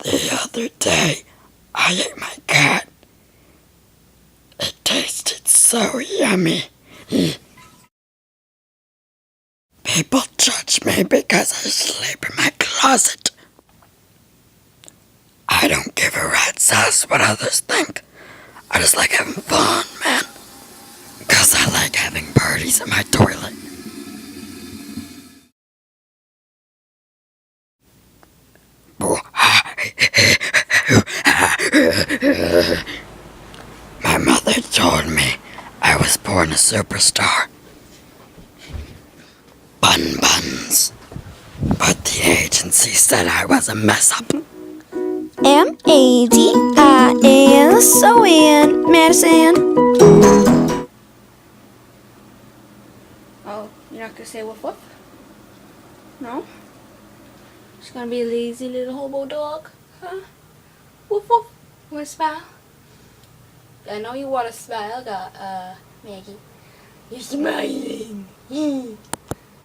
The other day, I ate my cat. It tasted so yummy. People judge me because I sleep in my closet. I don't give a rat's ass what others think. I just like having fun, man. Because I like having parties in my toilet. My mother told me I was born a superstar. Buns. But the agency said I was a mess up. Madison, Madison. Oh, you're not gonna say woof woof? No? It's gonna be a lazy little hobo dog, huh? Woof woof. You wanna smile? I know you wanna smile, Maggie. You're smiling.